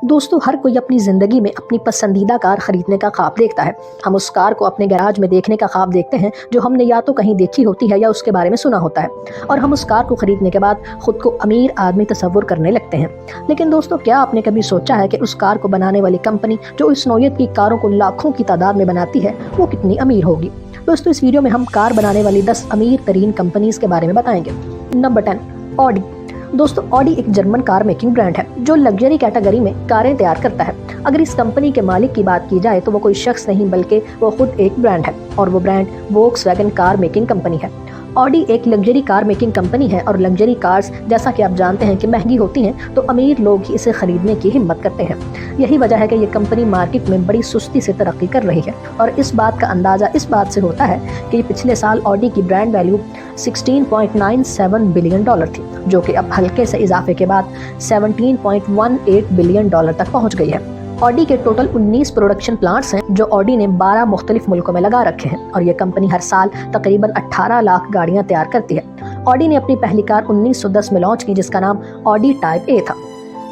दोस्तों, हर कोई अपनी ज़िंदगी में अपनी पसंदीदा कार खरीदने का ख्वाब देखता है। हम उस कार को अपने गैराज में देखने का ख्वाब देखते हैं जो हमने या तो कहीं देखी होती है या उसके बारे में सुना होता है, और हम उस कार को खरीदने के बाद खुद को अमीर आदमी तसव्वुर करने लगते हैं। लेकिन दोस्तों, क्या आपने कभी सोचा है कि उस कार को बनाने वाली कंपनी जो इस नौयत की कारों को लाखों की तादाद में बनाती है, वो कितनी अमीर होगी? दोस्तों, इस वीडियो में हम कार बनाने वाली 10 अमीर तरीन कंपनीज के बारे में बताएंगे। Number 10, Audi. दोस्तों, ऑडी एक जर्मन कार मेकिंग ब्रांड है जो लग्जरी कैटेगरी में कारें तैयार करता है। अगर इस कंपनी के मालिक की बात की जाए तो वो कोई शख्स नहीं बल्कि वो खुद एक ब्रांड है, और वो brand Volkswagen car making company है। ऑडी एक लग्जरी कार मेकिंग कंपनी है, और लग्जरी कार्स जैसा कि आप जानते हैं कि महंगी होती हैं, तो अमीर लोग ही इसे खरीदने की हिम्मत करते हैं। यही वजह है कि ये कंपनी मार्केट में बड़ी सुस्ती से तरक्की कर रही है, और इस बात का अंदाज़ा इस बात से होता है कि पिछले साल ऑडी की ब्रांड वैल्यू $16.97 बिलियन थी, जो कि अब हल्के से इजाफे के बाद $17.18 बिलियन तक पहुंच गई है। ऑडी के टोटल 19 प्रोडक्शन प्लांट्स हैं जो ऑडी ने 12 मुख्तलिफ मुल्कों में लगा रखे हैं, और ये कंपनी हर साल तकरीबन 18 लाख गाड़ियां तैयार करती है। ऑडी ने अपनी पहली कार 1910 में लॉन्च की, जिसका नाम ऑडी टाइप ए था।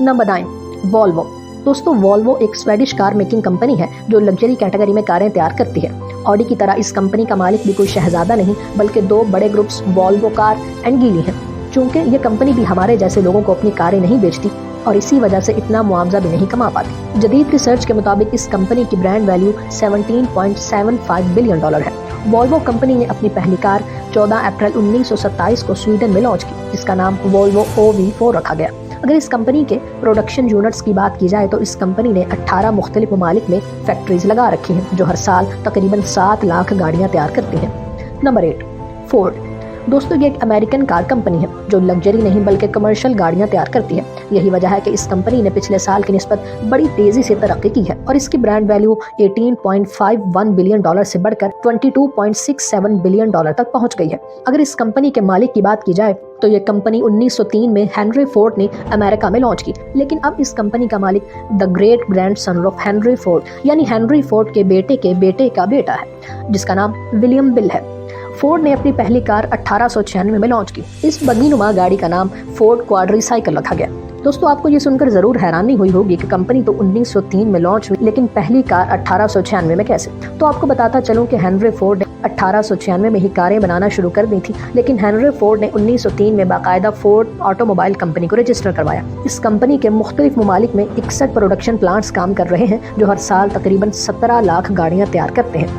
Number 9, Volvo. दोस्तों, वॉल्वो एक स्वेडिश कार मेकिंग कंपनी है जो लग्जरी कैटेगरी में कारें तैयार करती है। ऑडी की तरह इस कंपनी का मालिक भी कोई शहजादा नहीं, बल्कि दो बड़े ग्रुप्स वॉल्वो कार एंड गीली हैं। चूंकि ये कंपनी भी हमारे जैसे लोगों को अपनी कारें नहीं बेचती, और इसी वजह से इतना मुआवजा भी नहीं कमा पाती। जदीद रिसर्च के मुताबिक इस कंपनी की ब्रांड वैल्यू $17.75 बिलियन है। वॉल्वो कंपनी ने अपनी पहली कार 14 अप्रैल 1927 को स्वीडन में लॉन्च की, जिसका नाम वोल्वो OV4 रखा गया। अगर इस कंपनी के प्रोडक्शन यूनिट्स की बात की जाए तो इस कंपनी ने 18 मुख्तलिफ ममालिक में फैक्ट्रीज लगा रखी हैं, जो हर साल तकरीबन 7 लाख गाड़ियां तैयार करती हैं। Number 8, Ford. दोस्तों, ये एक अमेरिकन कार कंपनी है जो लग्जरी नहीं बल्कि कमर्शियल गाड़ियां तैयार करती है। यही वजह है कि इस कंपनी ने पिछले साल की निस्बत बड़ी तेजी से तरक्की की है, और इसकी ब्रांड वैल्यू $18.51 बिलियन से बढ़कर $22.67 बिलियन तक पहुंच गई है। अगर इस कंपनी के मालिक की बात की जाए तो ये कंपनी 1903 में हेनरी फोर्ड ने अमेरिका में लॉन्च की, लेकिन अब इस कंपनी का मालिक the great grand son of Henry Ford यानी हेनरी फोर्ड के बेटे का बेटा है, जिसका नाम विलियम बिल है। फोर्ड ने अपनी पहली कार 1896 में लॉन्च की। इस बगीनुमा गाड़ी का नाम फोर्ड क्वाड्रीसाइकिल रखा गया। दोस्तों, आपको ये सुनकर जरूर हैरानी हुई होगी कि कंपनी तो 1903 में लॉन्च हुई, लेकिन पहली कार 1896 में कैसे? तो आपको बताता चलूं कि हेनरी फोर्ड ने 1896 में ही कारें बनाना शुरू कर दी थी, लेकिन हेनरी फोर्ड ने 1903 में बाकायदा फोर्ड ऑटोमोबाइल कंपनी को रजिस्टर करवाया। इस कंपनी के मुख्तलिफ ममालिक में 61 प्रोडक्शन प्लांट्स काम कर रहे हैं, जो हर साल तकरीबन 17 लाख गाड़ियां तैयार करते हैं।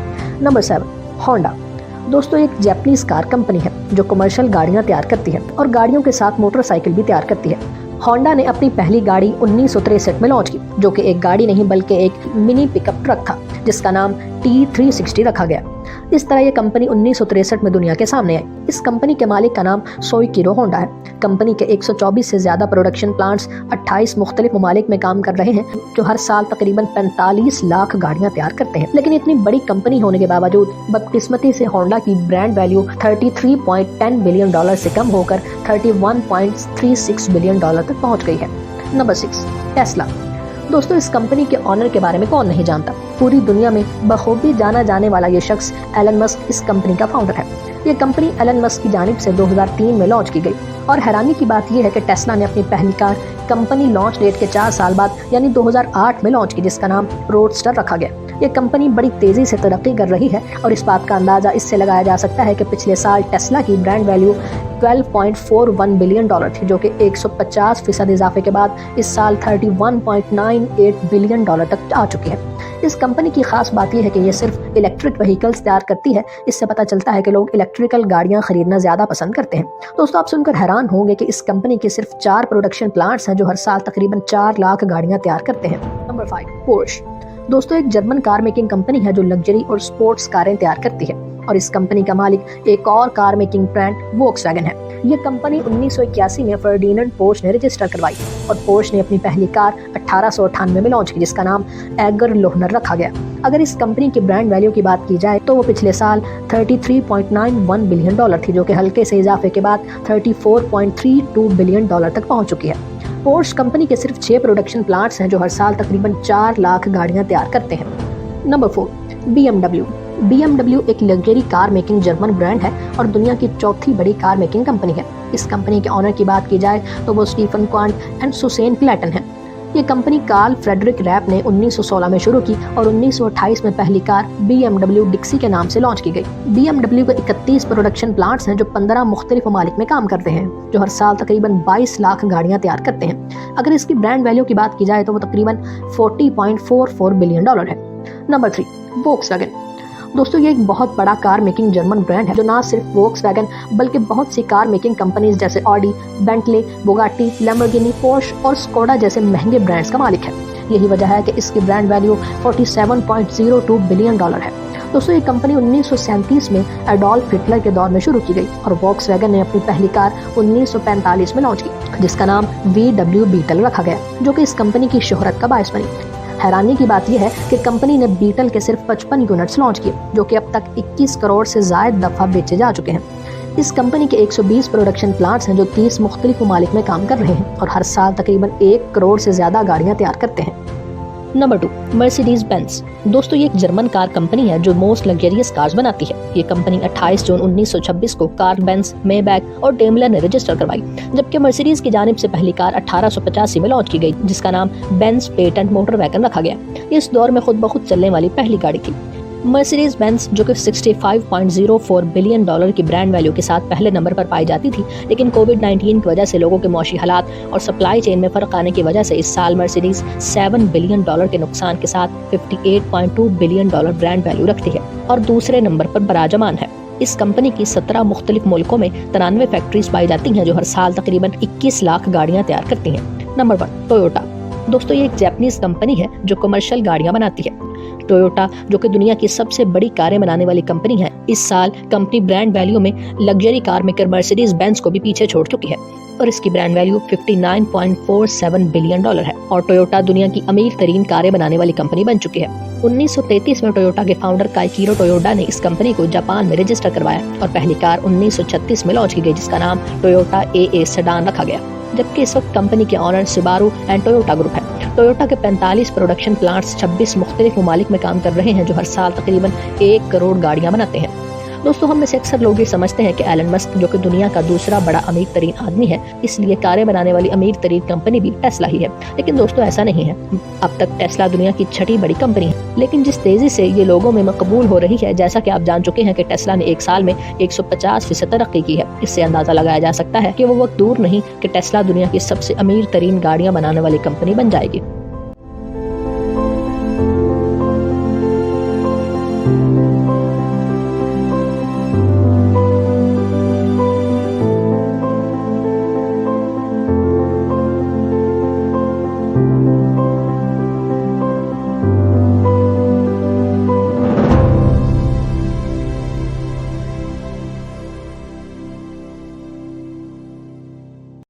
Number 7, Honda. दोस्तों, एक जापानीज कार कंपनी है जो कमर्शियल गाड़ियां तैयार करती है, और गाड़ियों के साथ मोटरसाइकिल भी तैयार करती है। होंडा ने अपनी पहली गाड़ी 1963 में लॉन्च की, जो कि एक गाड़ी नहीं बल्कि एक मिनी पिकअप ट्रक था, जिसका नाम T360 रखा गया। इस तरह यह कंपनी 1963 में दुनिया के सामने आई। इस कंपनी के मालिक का नाम सोइकिरो होंडा है। कंपनी के 124 से ज्यादा प्रोडक्शन प्लांट्स 28 मुख्तलिफ ममालिक में काम कर रहे हैं, जो हर साल तकरीबन 45 लाख गाड़ियां तैयार करते हैं। लेकिन इतनी बड़ी कंपनी होने के बावजूद बदकिस्मती से होंडा की ब्रांड वैल्यू $33.10 बिलियन से कम होकर $31.36 बिलियन तक पहुंच गई है। Number 6, Tesla. दोस्तों, इस कंपनी के ऑनर के बारे में कौन नहीं जानता? पूरी दुनिया में बखूबी जाना जाने वाला ये शख्स एलन मस्क इस कंपनी का फाउंडर है। ये कंपनी एलन मस्क की जानिब से 2003 में लॉन्च की गई, और हैरानी की बात यह है कि टेस्ला ने अपनी पहली कार कंपनी लॉन्च डेट के 4 साल बाद यानी 2008 में लॉन्च की, जिसका नाम रोडस्टर रखा गया। ये कंपनी बड़ी तेजी से तरक्की कर रही है, और इस बात का अंदाजा इससे लगाया जा सकता है कि पिछले साल टेस्ला की ब्रांड वैल्यू $12.41 बिलियन थी, जो कि 150% इजाफे के बाद इस साल $31.98 बिलियन तक आ चुकी है। इस कंपनी की खास बात यह है कि ये सिर्फ इलेक्ट्रिक व्हीकल्स तैयार करती है। इससे पता चलता है कि लोग इलेक्ट्रिकल गाड़ियां खरीदना ज्यादा पसंद करते हैं। दोस्तों, आप सुनकर हैरान होंगे कि इस कंपनी के सिर्फ 4 प्रोडक्शन प्लांट्स हैं, जो हर साल तकरीबन 4 लाख गाड़ियां तैयार करते हैं। Number 5, Porsche. दोस्तों, एक जर्मन कार मेकिंग कंपनी है जो लग्जरी और स्पोर्ट्स कारें तैयार करती है, और इस कंपनी का मालिक एक और कार मेकिंग ब्रांड वोक्सवैगन है। ये कंपनी 1981 में फर्डिनेंड पोर्श ने रजिस्टर करवाई, और पोर्श ने अपनी पहली कार 1898 में लॉन्च की, जिसका नाम एगर लोहनर रखा गया। अगर इस कंपनी की ब्रांड वैल्यू की बात की जाए तो वो पिछले साल $33.91 बिलियन थी, जो कि हल्के से इजाफे के बाद $34.32 बिलियन तक पहुंच चुकी है। पोर्श कंपनी के सिर्फ 6 प्रोडक्शन प्लांट्स हैं, जो हर साल तकरीबन 4 लाख गाड़ियां तैयार करते हैं। Number 4, BMW। BMW एक luxury car making German brand है और दुनिया की चौथी बड़ी कार मेकिंग कंपनी है। इस कंपनी के ऑनर की बात की जाए तो वो स्टीफन क्वांट एंड सुसेन क्लैटन हैं। ये कंपनी कार्ल फ्रेडरिक रैप ने 1916 में शुरू की और 1928 में पहली कार BMW डिक्सी के नाम से लॉन्च की गई। BMW के 31 प्रोडक्शन प्लांट्स हैं जो 15 मुख्तलिफ ममालिक में काम करते हैं, जो हर साल तकरीबन 22 लाख गाड़ियां तैयार करते हैं। अगर इसकी ब्रांड वैल्यू की बात की जाए तो वो तकरीबन $40.44 बिलियन है। Number 3, Volkswagen. दोस्तों, ये एक बहुत बड़ा कार मेकिंग जर्मन ब्रांड है जो ना सिर्फ वोक्सवैगन बल्कि बहुत सी कार मेकिंग कंपनीज जैसे Audi, Bentley, Bugatti, Lamborghini, Porsche और स्कोडा जैसे महंगे ब्रांड्स का मालिक है। यही वजह है कि इसकी ब्रांड वैल्यू $47.02 बिलियन है। दोस्तों, ये कंपनी 1937 में एडोल्फ हिटलर के दौर में शुरू की गई और वोक्सवैगन ने अपनी पहली कार 1945 में लॉन्च की, जिसका नाम VW बीटल रखा गया, जो कि इस कंपनी की शोहरत का बायस बनी। हैरानी की बात यह है कि कंपनी ने बीटल के सिर्फ 55 यूनिट्स लॉन्च किए, जो कि अब तक 21 करोड़ से ज्यादा दफा बेचे जा चुके हैं। इस कंपनी के 120 प्रोडक्शन प्लांट्स हैं जो 30 मुख्तलिफ ममालिक में काम कर रहे हैं और हर साल तकरीबन 1 करोड़ से ज्यादा गाड़ियां तैयार करते हैं। Number 2, Mercedes Benz. दोस्तों, ये एक जर्मन कार कंपनी है जो मोस्ट लग्जरियस कार्स बनाती है। ये कंपनी 28 जून 1926 को कार्ल बेंज, मेबैक और डेमलर ने रजिस्टर करवाई, जबकि मर्सिडीज की जानिब से पहली कार 1885 में लॉन्च की गई, जिसका नाम बेंज पेटेंट मोटर वैगन रखा गया। इस दौर में खुद ब खुद चलने वाली पहली गाड़ी थी। मर्सिडीज बेंज, जो कि $65.04 बिलियन की ब्रांड वैल्यू के साथ पहले नंबर पर पाई जाती थी, लेकिन कोविड-19 की वजह से लोगों के मौशी हालात और सप्लाई चेन में फर्क आने की वजह से इस साल मर्सिडीज $7 बिलियन के नुकसान के साथ $58.2 बिलियन ब्रांड वैल्यू रखती है और दूसरे नंबर पर बराजमान है। इस कंपनी की 17 मुख्तलिफ मुल्कों में 93 फैक्ट्रीज पाई जाती हैं जो हर साल तकरीबन 21 लाख गाड़ियां तैयार करती हैं। Number 1, Toyota. दोस्तों, ये एक जापानीज कंपनी है जो कमर्शियल गाड़ियां बनाती है। टोयोटा, जो कि दुनिया की सबसे बड़ी कारें बनाने वाली कंपनी है, इस साल कंपनी ब्रांड वैल्यू में luxury car maker Mercedes Benz को भी पीछे छोड़ चुकी है और इसकी ब्रांड वैल्यू $59.47 बिलियन है और टोयोटा दुनिया की अमीर तरीन कारें बनाने वाली कंपनी बन चुकी है। 1933 में टोयोटा के फाउंडर काइकिरो टोयोडा ने इस कंपनी को जापान में रजिस्टर करवाया और पहली कार 1936 में लॉन्च की गई, जिसका नाम टोयोटा AA सेडान रखा गया, जबकि इस वक्त कंपनी के owner Subaru and Toyota group है। टोयोटा के 45 प्रोडक्शन प्लांट्स 26 मुख्तलिफ ममालिक में काम कर रहे हैं जो हर साल तकरीबन 1 करोड़ गाड़ियां बनाते हैं। दोस्तों, हम में से अक्सर लोग ये समझते हैं कि एलन मस्क, जो कि दुनिया का दूसरा बड़ा अमीर तरीन आदमी है, इसलिए कारें बनाने वाली अमीर तरीन कंपनी भी टेस्ला ही है। लेकिन दोस्तों, ऐसा नहीं है। अब तक टेस्ला दुनिया की 6ठी बड़ी कंपनी है, लेकिन जिस तेजी से ये लोगों में मकबूल हो रही है, जैसा कि आप जान चुके हैं कि टेस्ला ने एक साल में 150% तरक्की की है, इससे अंदाजा लगाया जा सकता है कि वो वक्त दूर नहीं कि टेस्ला दुनिया की सबसे अमीर तरीन गाड़ियां बनाने वाली कंपनी बन जाएगी।